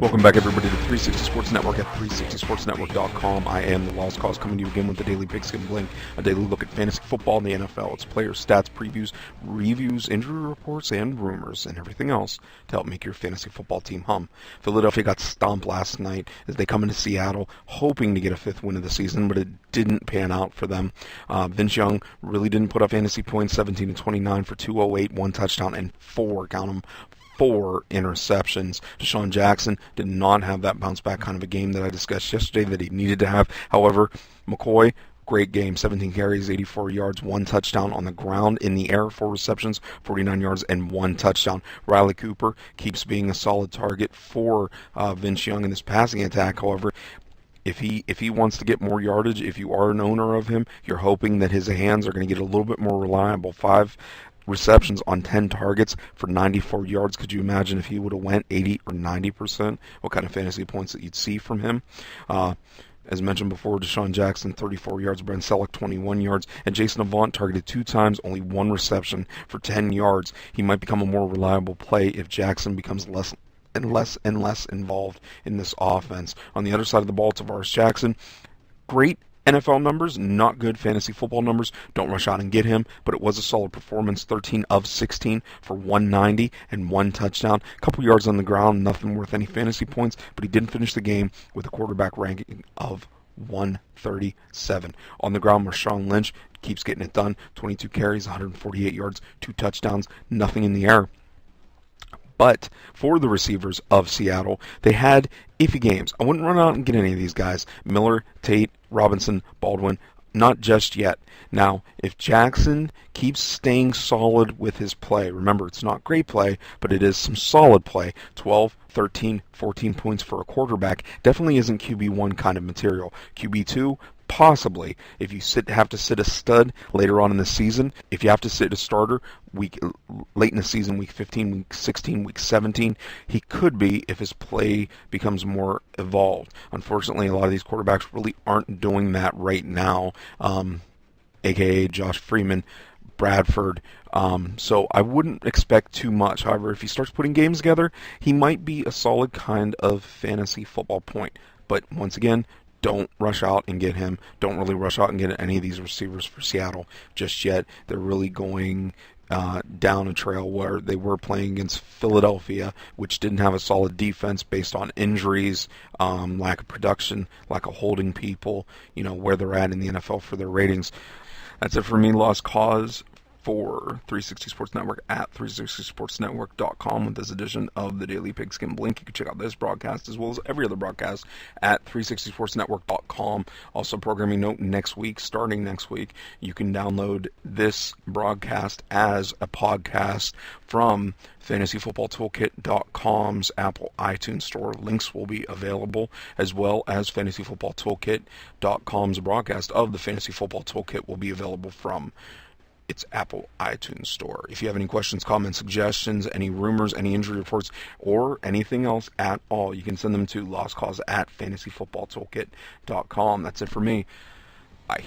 Welcome back, everybody, to 360 Sports Network at 360sportsnetwork.com. I am the Lost Cause, coming to you again with the daily Pigskin Blink, a daily look at fantasy football in the NFL. It's players, stats, previews, reviews, injury reports, and rumors, and everything else to help make your fantasy football team hum. Philadelphia got stomped last night as they come into Seattle, hoping to get a fifth win of the season, but it didn't pan out for them. Vince Young really didn't put up fantasy points, 17-29 for 208, one touchdown, and four interceptions. Deshaun Jackson did not have that bounce back kind of a game that I discussed yesterday that he needed to have. However, McCoy, great game, 17 carries, 84 yards, one touchdown on the ground, in the air, 4 receptions, 49 yards, and 1 touchdown. Riley Cooper keeps being a solid target for Vince Young in this passing attack. However, if he wants to get more yardage, if you are an owner of him, you're hoping that his hands are going to get a little bit more reliable. 5 receptions on 10 targets for 94 yards. Could you imagine if he would have went 80 or 90%? What kind of fantasy points that you'd see from him? As mentioned before, Deshaun Jackson, 34 yards, Brent Selleck, 21 yards, and Jason Avant targeted 2 times, only 1 reception for 10 yards. He might become a more reliable play if Jackson becomes less and less involved in this offense. On the other side of the ball, Tavares Jackson, great NFL numbers, not good fantasy football numbers. Don't rush out and get him, but it was a solid performance. 13 of 16 for 190 and 1 touchdown. A couple yards on the ground, nothing worth any fantasy points, but he didn't finish the game with a quarterback ranking of 137. On the ground, Marshawn Lynch keeps getting it done. 22 carries, 148 yards, 2 touchdowns, nothing in the air. But for the receivers of Seattle, they had iffy games. I wouldn't run out and get any of these guys. Miller, Tate, Robinson, Baldwin, not just yet. Now, if Jackson keeps staying solid with his play, remember, it's not great play, but it is some solid play. 12, 13, 14 points for a quarterback definitely isn't QB1 kind of material. QB2, possibly. If you have to sit a stud later on in the season, if you have to sit a starter late in the season, week 15, week 16, week 17, he could be if his play becomes more evolved. Unfortunately, a lot of these quarterbacks really aren't doing that right now, aka Josh Freeman, Bradford. So I wouldn't expect too much. However, if he starts putting games together, he might be a solid kind of fantasy football point. But once again, don't rush out and get him. Don't really rush out and get any of these receivers for Seattle just yet. They're really going down a trail where they were playing against Philadelphia, which didn't have a solid defense based on injuries, lack of production, lack of holding people, where they're at in the NFL for their ratings. That's it for me, Lost Cause, for 360 Sports Network at 360sportsnetwork.com with this edition of the Daily Pigskin Blink. You can check out this broadcast as well as every other broadcast at 360sportsnetwork.com. Also, programming note, starting next week, you can download this broadcast as a podcast from fantasyfootballtoolkit.com's Apple iTunes store. Links will be available, as well as fantasyfootballtoolkit.com's broadcast of the Fantasy Football Toolkit will be available from its Apple iTunes store. If you have any questions, comments, suggestions, any rumors, any injury reports, or anything else at all, you can send them to lostcause@fantasyfootballtoolkit.com. That's it for me. Bye.